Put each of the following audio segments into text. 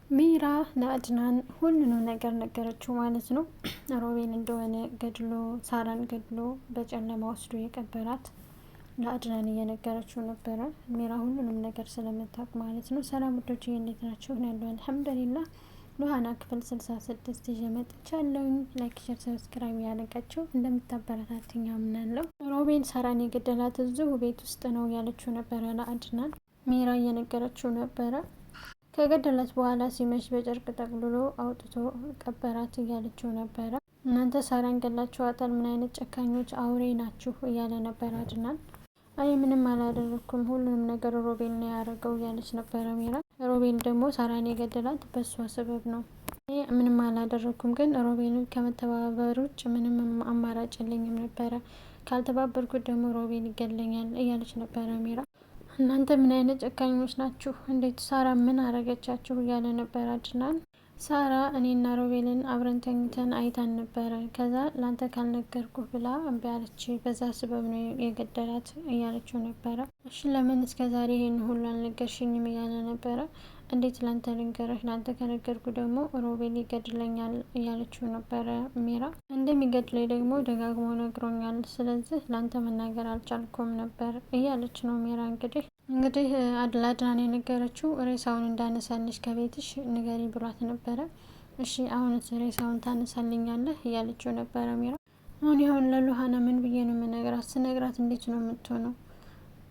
ሚራ ለአድናን ሁሉንም ነገር ነገረችው ማለት ነው። ሮቤል እንደሆነ ገድሎ ሳራን ገድሎ በጨለማ ወስዶ የቀበራት ለአድናን እየነገረችው ነበረ። ሚራ ሁሉንም ነገር ስለምታውቅ ማለት ነው። ሰላም ውዶች እንዴት ናቸው? ያለው አልሐምዱሊላህ። ሉሃና ክፍል 66 ይዤ መጥቻለሁ። ላይክ፣ ሼር፣ ሰብስክራይብ ያደረጋችሁ እንደምታበረታትኝ አምናለሁ። ሮቤል ሳራን የገደላት እዚሁ ቤት ውስጥ ነው ያለችው ነበረ ለአድናን። ሚራ እየነገረችው ነበረ። ከገደላት በኋላ ሲመሽ በጨርቅ ጠቅልሎ አውጥቶ ቀበራት እያለችው ነበረ። እናንተ ሳራን ገላችኋታል፣ ምን አይነት ጨካኞች አውሬ ናችሁ እያለ ነበር አድናን። አይ ምንም አላደረኩም፣ ሁሉንም ነገር ሮቤል ነው ያደረገው እያለች ነበረ ሚራ። ሮቤል ደግሞ ሳራን የገደላት በሷ ሰበብ ነው። ምንም አላደረኩም፣ ግን ሮቤልን ከመተባበር ውጭ ምንም አማራጭ የለኝም ነበረ፣ ካልተባበርኩት ደግሞ ሮቤል ይገለኛል እያለች ነበረ ሚራ። እናንተ ምን አይነት ጨካኞች ናችሁ? እንዴት ሳራ ምን አረገቻችሁ? እያለ ነበር አድናን። ሳራ እኔና ሮቤልን አብረን ተኝተን አይታን ነበረ። ከዛ ላንተ ካልነገርኩህ ብላ እምቢ አለች። በዛ ስበብ ነው የገደላት እያለችው ነበረ። እሺ ለምን እስከ ዛሬ ይሄን ሁሉ አልነገርሽኝም? እያለ ነበረ። እንዴት ላንተ ልንገረህ? ላንተ ከነገርኩ ደግሞ ሮቤል ይገድለኛል እያለችው ነበረ ሚራ። እንደሚገድለኝ ደግሞ ደጋግሞ ነግሮኛል። ስለዚህ ላንተ መናገር አልቻልኩም ነበር እያለች ነው ሚራ። እንግዲህ ለአድናን የነገረችው ሬሳውን እንዳነሳልሽ ከቤትሽ ንገሪ ብሏት ነበረ። እሺ አሁንስ ሬሳውን ታነሳልኛለህ እያለችው ነበረ ሚራ። አሁን ለሉሃና ምን ብዬ ነው የምነግራት? ስነግራት እንዴት ነው የምትሆነው?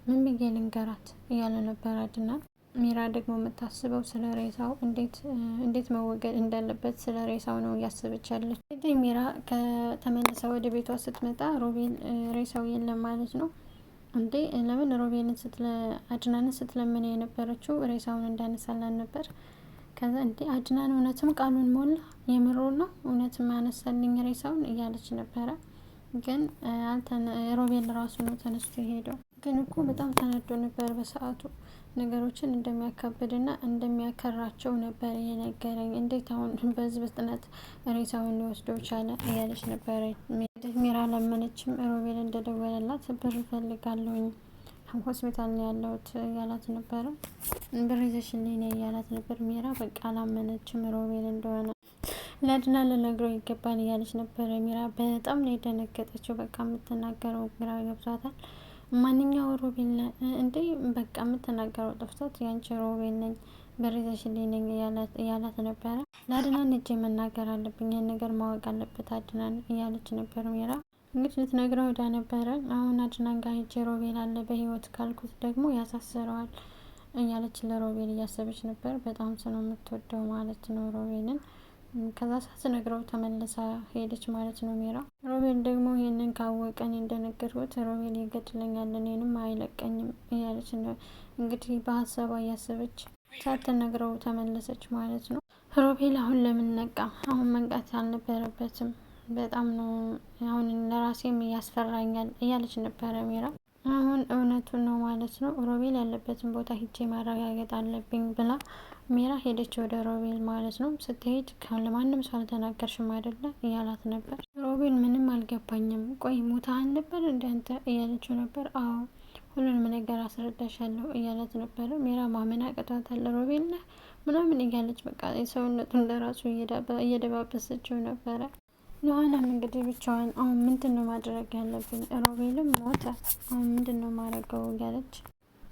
ምን ብዬ ልንገራት እያለ ነበር አድናን። ሚራ ደግሞ የምታስበው ስለ ሬሳው እንዴት መወገድ እንዳለበት ስለ ሬሳው ነው እያሰበች ያለች። እንግዲህ ሚራ ከተመለሰ ወደ ቤቷ ስትመጣ ሮቤል ሬሳው የለም ማለት ነው። እንዴ ለምን ሮቤልን አድናንን ስትለምን የነበረችው ሬሳውን እንዳነሳላን ነበር። ከዛ እንዴ አድናን እውነትም ቃሉን ሞላ፣ የምሮ ነው እውነትም አነሳልኝ ሬሳውን እያለች ነበረ። ግን ሮቤል ራሱ ነው ተነስቶ የሄደው። ግን እኮ በጣም ተናዶ ነበር በሰዓቱ። ነገሮችን እንደሚያካብድና እንደሚያከራቸው ነበር የነገረኝ። እንዴት አሁን በዚህ ፍጥነት ሬሳውን ሊወስደው ቻለ እያለች ነበረ። ሚራ ለመነችም። ሮቤል እንደደወለላት ብር እፈልጋለሁኝ ሆስፒታል ነው ያለሁት እያላት ነበረ። ብር ይዘሽልኝ ነይ እያላት ነበር ሚራ። በቃ አላመነችም ሮቤል እንደሆነ። ለአድናን ልነግረው ይገባል እያለች ነበረ ሚራ። በጣም ነው የደነገጠችው። በቃ የምትናገረው ግራ ገብቷታል። ማንኛው ሮቤል እንዴ? በቃ የምትናገረው ጠፍቷት ያንቺ ሮቤል ነኝ ብር ይዘሽልኝ ነኝ እያላት ነበረ። ለአድናን እጄ መናገር አለብኝ፣ ይህን ነገር ማወቅ አለበት አድናን እያለች ነበር ሚራ። እንግዲህ ልትነግረው ሄዳ ነበረ። አሁን አድናን ጋር ሄጄ ሮቤል አለ በህይወት ካልኩት ደግሞ ያሳስረዋል እያለች ለሮቤል እያሰበች ነበር። በጣም ነው የምትወደው ማለት ነው ሮቤልን። ከዛ ሳትነግረው ተመልሳ ሄደች ማለት ነው ሚራ። ሮቤል ደግሞ ይህንን ካወቀ እኔ እንደነገርኩት ሮቤል ይገድለኛል፣ እኔንም አይለቀኝም እያለች ነው እንግዲህ በሀሳቧ እያሰበች ሳትነግረው ተመለሰች ማለት ነው። ሮቤል አሁን ለምን ነቃ? አሁን መንቃት አልነበረበትም። በጣም ነው አሁን ለራሴም ያስፈራኛል እያለች ነበረ ሚራ። አሁን እውነቱን ነው ማለት ነው። ሮቤል ያለበትን ቦታ ሂጄ ማረጋገጥ አለብኝ ብላ ሚራ ሄደች ወደ ሮቤል ማለት ነው። ስትሄድ ለማንም ሰው አልተናገርሽም አይደለ እያላት ነበር። ሮቤል ምንም አልገባኝም፣ ቆይ ሞታህን ነበር እንዳንተ እያለችው ነበር። አዎ ሁሉንም ነገር አስረዳሻለሁ እያላት ነበር። ሚራ ማመን አቅቷታል። ሮቤል ነህ ምናምን እያለች በቃ የሰውነቱን ለራሱ እየደባበሰችው ነበረ። ሉሃናም እንግዲህ ብቻዋን አሁን ምንድን ነው ማድረግ ያለብን? ሮቤልም ሞተ፣ አሁን ምንድን ነው ማድረገው እያለች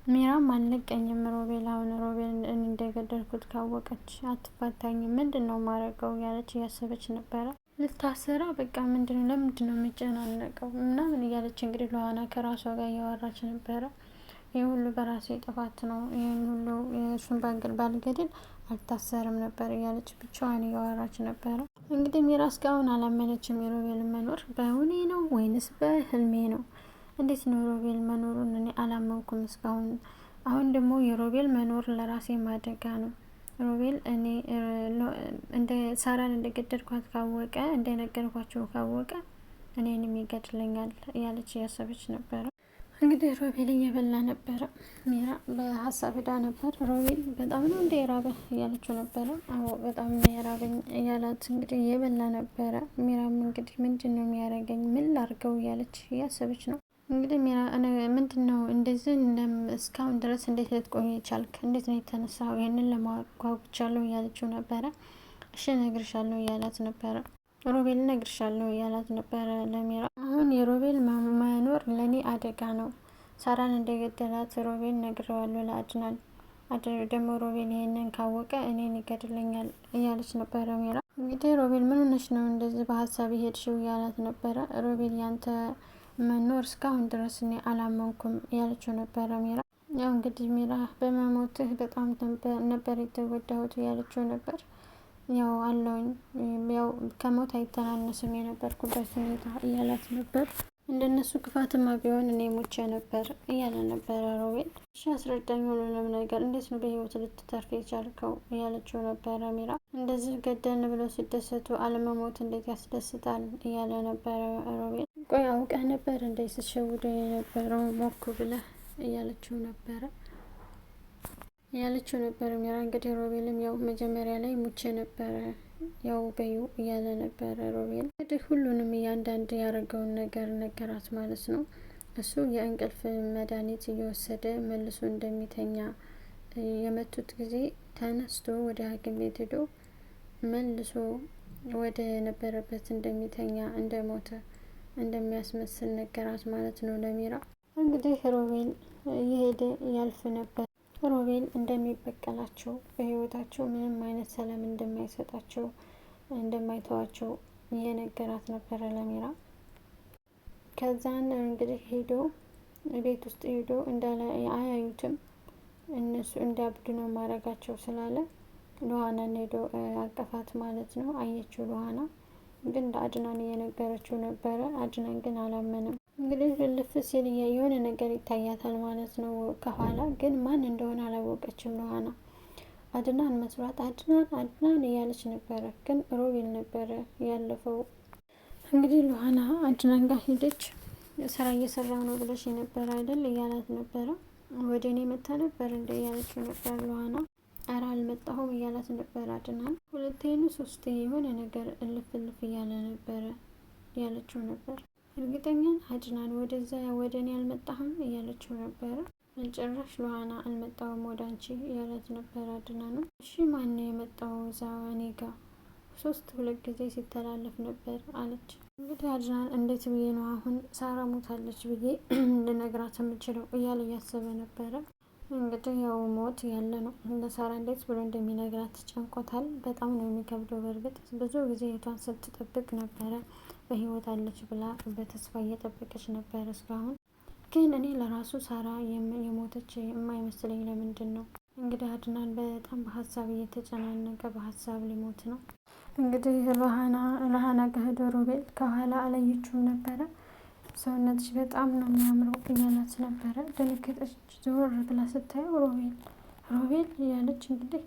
ሚራም አልለቀኝም ሮቤል፣ አሁን ሮቤል እንደገደልኩት ካወቀች አትፋታኝም፣ ምንድን ነው ማድረገው እያለች እያሰበች ነበረ። ልታሰራ በቃ ለምንድን ነው የሚጨናነቀው ምናምን እያለች እንግዲህ ሉሃና ከራሷ ጋር እያወራች ነበረ። ይህ ሁሉ በራሴ ጥፋት ነው፣ ይህን ሁሉ የእሱን ባልገድል አልታሰርም ነበር እያለች ብቻዋን እያወራች ነበረ። እንግዲህ ሚራ እስካሁን አላመነችም የሮቤልን መኖር። በእውኔ ነው ወይንስ በህልሜ ነው? እንዴት ነው ሮቤል መኖሩን እኔ አላመንኩም እስካሁን። አሁን ደግሞ የሮቤል መኖር ለራሴ ማደጋ ነው። ሮቤል እኔ እንደ ሳራን እንደገደልኳት ካወቀ፣ እንደነገርኳቸው ካወቀ እኔንም ይገድለኛል እያለች እያሰበች ነበረ። እንግዲህ ሮቤል እየበላ ነበረ። ሚራ በሀሳብ ሄዳ ነበር። ሮቤል በጣም ነው እንደ የራበህ እያለችው ነበረ። አዎ በጣም ነው የራበኝ እያላት እንግዲህ እየበላ ነበረ። ሚራም እንግዲህ ምንድን ነው የሚያደርገኝ፣ ምን ላርገው እያለች እያሰበች ነው። እንግዲህ ሚራ ምንድን ነው እንደዚህ እስካሁን ድረስ እንዴት ልትቆይ ቻልክ? እንዴት ነው የተነሳው? ይህንን ለማወቅ ጓጉቻለሁ እያለችው ነበረ። እሺ እነግርሻለሁ እያላት ነበረ። ሮቤል እነግርሻለሁ እያላት ነበረ ለሚራ። አሁን የሮቤል መኖር ለእኔ አደጋ ነው። ሳራን እንደገደላት ሮቤል ነግረዋለሁ ለአድናን። ደግሞ ሮቤል ይሄንን ካወቀ እኔን ይገድለኛል እያለች ነበረ ሚራ። እንግዲህ ሮቤል ምን ሆነሽ ነው እንደዚህ በሀሳብ ሄድሽው እያላት ነበረ። ሮቤል ያንተ መኖር እስካሁን ድረስ እኔ አላመንኩም እያለችው ነበረ ሚራ። ያው እንግዲህ ሚራ በመሞትህ በጣም ነበር የተጎዳሁት እያለችው ነበር። ያው አለውኝ ያው ከሞት አይተናነስም የነበርኩበት ሁኔታ እያላት ነበር። እንደነሱ ክፋትማ ቢሆን እኔ ሞቼ ነበር እያለ ነበረ ሮቤል። እሺ አስረዳኝ ሁሉንም ነገር፣ እንዴት ነው በህይወት ልትተርፍ የቻልከው እያለችው ነበረ ሚራ። እንደዚህ ገደልን ብለው ሲደሰቱ አለመሞት እንዴት ያስደስታል እያለ ነበረ ሮቤል። ቆይ አውቀህ ነበር እንደ ስትሸውደ የነበረው ሞኩ ብለህ እያለችው ነበረ ሚራ። እንግዲህ ሮቤልም ያው መጀመሪያ ላይ ሙቼ ነበረ ያው በዩ እያለ ነበረ ሮቤል። እንግዲህ ሁሉንም እያንዳንድ ያደረገውን ነገር ነገራት ማለት ነው። እሱ የእንቅልፍ መድኃኒት እየወሰደ መልሶ እንደሚተኛ የመቱት ጊዜ ተነስቶ ወደ ሐኪም ቤት ሄዶ መልሶ ወደ ነበረበት እንደሚተኛ እንደሞተ እንደሚያስመስል ነገራት ማለት ነው ለሚራ። እንግዲህ ሮቤል እየሄደ ያልፍ ነበር። ሮቤል እንደሚበቀላቸው በህይወታቸው ምንም አይነት ሰላም እንደማይሰጣቸው እንደማይተዋቸው እየነገራት ነበረ ለሚራ። ከዛን እንግዲህ ሄዶ ቤት ውስጥ ሄዶ እንዳለ አያዩትም እነሱ እንዲያብዱ ነው ማድረጋቸው ስላለ ሉሃናን ሄዶ አቀፋት ማለት ነው። አየችው ሉሃና ግን ለአድናን እየነገረችው ነበረ። አድናን ግን አላመንም። እንግዲህ ልፍ ሲል የሆነ ነገር ይታያታል ማለት ነው ከኋላ፣ ግን ማን እንደሆነ አላወቀችም ሉሃና። አድናን መስሏት አድናን እያለች ነበረ፣ ግን ሮቤል ነበረ ያለፈው። እንግዲህ ሉሃና አድናን ጋር ሄደች። ስራ እየሰራው ነው ብለሽ የነበረ አይደል እያላት ነበረ። ወደ እኔ መታ ነበር እንደ እያለችው ነበር ሉሃና። ኧረ አልመጣሁም እያላት ነበር አድናን። ሁለቴኑ ሶስቴ የሆነ ነገር እልፍ እያለ ነበረ እያለችው ነበር። እርግጠኛን አድናን ወደዛ ወደ እኔ አልመጣህም እያለችው ነበረ። ጭራሽ ሉሃና አልመጣሁም ወደ አንቺ እያላት ነበር አድናን። እሺ ማን ነው የመጣው እዛ እኔ ጋ? ሁለት ጊዜ ሲተላለፍ ነበር አለች። እንግዲህ አድናን እንዴት ብዬ ነው አሁን ሳራ ሞታለች ብዬ ልነግራት የምችለው እያለ እያሰበ ነበረ። እንግዲህ ያው ሞት ያለ ነው። ለሳራ እንዴት ብሎ እንደሚነግራት ጨንቆታል። በጣም ነው የሚከብደው። በእርግጥ ብዙ ጊዜ እህቷን ስትጠብቅ ነበረ በህይወት አለች ብላ በተስፋ እየጠበቀች ነበር እስካሁን። ግን እኔ ለራሱ ሳራ የሞተች የማይመስለኝ ለምንድን ነው? እንግዲህ አድናን በጣም በሀሳብ እየተጨናነቀ በሀሳብ ሊሞት ነው። እንግዲህ ሉሃና ከሄዶ ሮቤል ከኋላ አላየችውም ነበረ። ሰውነትሽ በጣም ነው የሚያምረው እያላት ነበረ። ደነገጠች። ዞር ብላ ስታየው ሮቤል እያለች እንግዲህ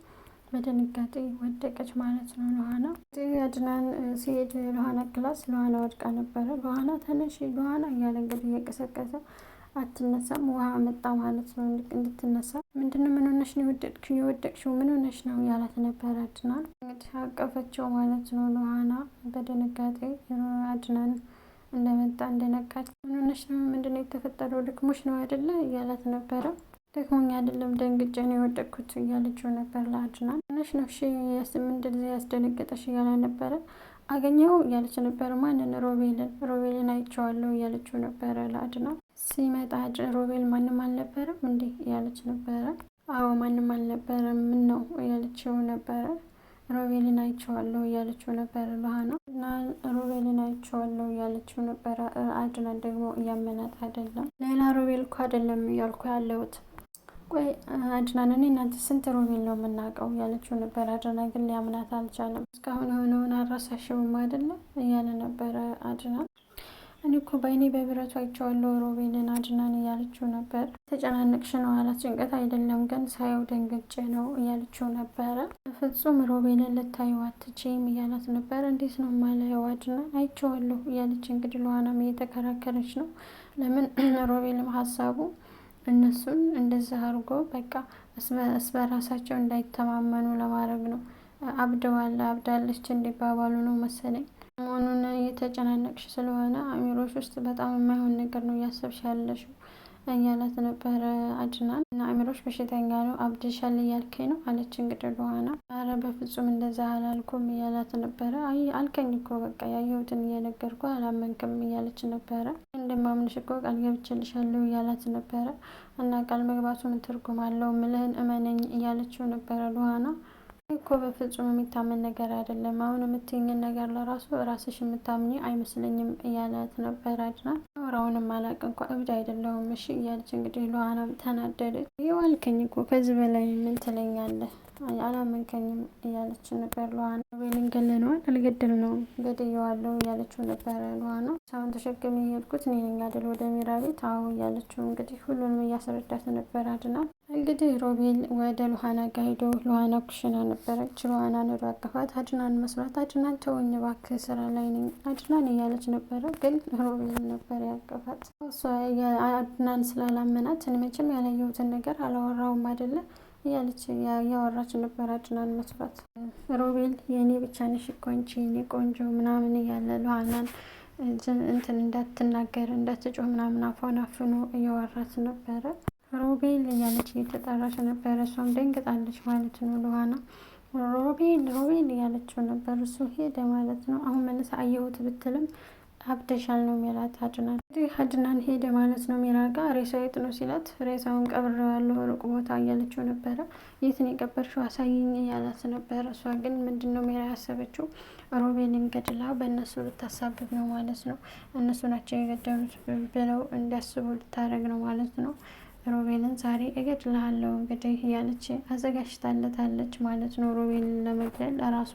በድንጋጤ ወደቀች ማለት ነው ሉሃና። አድናን ሲሄድ ሉሃና ክላስ ሉሃና ወድቃ ነበረ። ሉሃና ተነሽ ሉሃና እያለ እንግዲህ እየቀሰቀሰ አትነሳም። ውሃ መጣ ማለት ነው እንድትነሳ። ምንድነው ምን ሆነሽ ነው የወደቅሽው? ምን ሆነሽ ነው ያላት ነበረ አድናን። እንግዲህ አቀፈችው ማለት ነው ሉሃና በድንጋጤ አድናን እንደመጣ እንደነቃች። ምን ሆነሽ ነው? ምንድነው የተፈጠረው? ድክሞሽ ነው አይደለ እያላት ነበረ። ደክሞኝ አይደለም ደንግጬ ነው የወደቅኩት እያለችው ነበር ለአድናን። ሆነሽ ነው? እሺ ምንድን ያስደነገጠሽ እያለ ነበረ። አገኘው እያለች ነበረ። ማንን? ሮቤልን አይቼዋለሁ እያለችው ነበረ ለአድናን። ሲመጣ ሮቤል ማንም አልነበረም እንዴ እያለች ነበረ። አዎ ማንም አልነበረም። ምን ነው እያለችው ነበረ። ሮቤልን አይቼዋለሁ እያለችው ነበረ ሉሃና። እና ሮቤልን አይቼዋለሁ እያለችው ነበረ። አድናን ደግሞ እያመናት አይደለም። ሌላ ሮቤል እኮ አይደለም እያልኩ ያለሁት። ቆይ አድናን እኔ እናንተ ስንት ሮቤል ነው የምናውቀው እያለችው ነበር። አድናን ግን ሊያምናት አልቻለም። እስካሁን የሆነውን አልረሳሽውም አይደለም እያለ ነበረ አድናን። እኔ እኮ በአይኔ በብረቱ አይቼዋለሁ ሮቤልን አድናን እያለችው ነበር። ተጨናነቅሽ ነው አላት። ጭንቀት አይደለም ግን ሳየው ደንግጬ ነው እያለችው ነበረ። ፍጹም ሮቤልን ልታየው አትችይም እያላት ነበረ። እንዴት ነው የማላየው? አድናን አይቼዋለሁ እያለች እንግዲህ ሉሃናም እየተከራከረች ነው። ለምን ሮቤልም ሀሳቡ እነሱን እንደዛ አድርጎ በቃ በራሳቸው እንዳይተማመኑ ለማድረግ ነው። አብዳለች እንዲባባሉ ነው መሰለኝ። መሆኑን እየተጨናነቅሽ ስለሆነ አእምሮሽ ውስጥ በጣም የማይሆን ነገር ነው እያሰብሽ ያለሽው እያላት ነበረ አድናን። እና አእምሮሽ በሽተኛ ነው አብድሻል እያልከኝ ነው አለች እንግዲህ ሉሃና። አረ በፍጹም እንደዛ አላልኩም እያላት ነበረ። አይ አልከኝ እኮ በቃ ያየሁትን እየነገርኩ አላመንክም እያለች ነበረ። እንደማምንሽ እኮ ቃል ገብቼልሻለሁ እያላት ነበረ። እና ቃል መግባቱ ምን ትርጉም አለው? ምልህን እመነኝ እያለችው ነበረ ሉሃና። እኮ በፍጹም የሚታመን ነገር አይደለም። አሁን የምትይኝን ነገር ለራሱ ራስሽ የምታምኚ አይመስለኝም እያላት ነበር አድናን። አውራውንም አላቅ እንኳ እብድ አይደለሁም እሺ እያለች እንግዲህ ሉሃናም ተናደደች። ይዋልከኝ እኮ ከዚህ በላይ ምን ትለኛለህ? አላመንከኝም እያለች ነበር ሉሃና። ሮቤልን ገለነዋል አልገደልነውም ገድየዋለሁ እያለችው ነበረ ሉሃና። ሳሁን ተሸክሜ የሄድኩት እኔ ነኝ አይደል ወደ ሚራ ቤት? አዎ እያለችው እንግዲህ ሁሉንም እያስረዳት ነበር አድናን። እንግዲህ ሮቤል ወደ ሉሃና ጋር ሄዶ ሉሃና ኩሽና ነበረች። ሉሃናን ወደ አቀፋት አድናን መስራት። አድናን ተወኝ እባክህ ስራ ላይ ነኝ አድናን እያለች ነበረ። ግን ሮቤል ነበር ያቀፋት። እሷ አድናን ስላላመናት እኔ መቼም ያላየሁትን ነገር አላወራውም አይደለ እያለች እያወራች ነበር አድናን መስራት። ሮቤል የእኔ ብቻ ነሽ እኮ አንቺ የእኔ ቆንጆ ምናምን እያለ ሉሃናን እንትን እንዳትናገር እንዳትጮህ ምናምን አፏን አፍኖ እያወራት ነበረ። ሮቤል እያለች እየተጣራች ነበረ። እሷም ደንግጣለች ማለት ነው። ሉሃና ሮቤል ሮቤል እያለችው ነበር። እሱ ሄደ ማለት ነው። አሁን መልስ አየሁት ብትልም አብደሻል ነው የሚላት አድናን። እንግዲህ አድናን ሄደ ማለት ነው። ሚራ ጋር ሬሳው የት ነው ሲላት ሬሳውን ቀብሬዋለሁ ሩቅ ቦታ እያለችው ነበረ። የት ነው የቀበርሽው አሳይኝ እያላት ነበረ። እሷ ግን ምንድን ነው ሚራ ያሰበችው ሮቤልን ገድላ በእነሱ ልታሳብብ ነው ማለት ነው። እነሱ ናቸው የገደሉት ብለው እንዲያስቡ ልታደርግ ነው ማለት ነው። ሮቤልን ዛሬ እገድልሃለሁ እንግዲህ እያለች አዘጋጅታለታለች ማለት ነው። ሮቤልን ለመግደል ለራሷ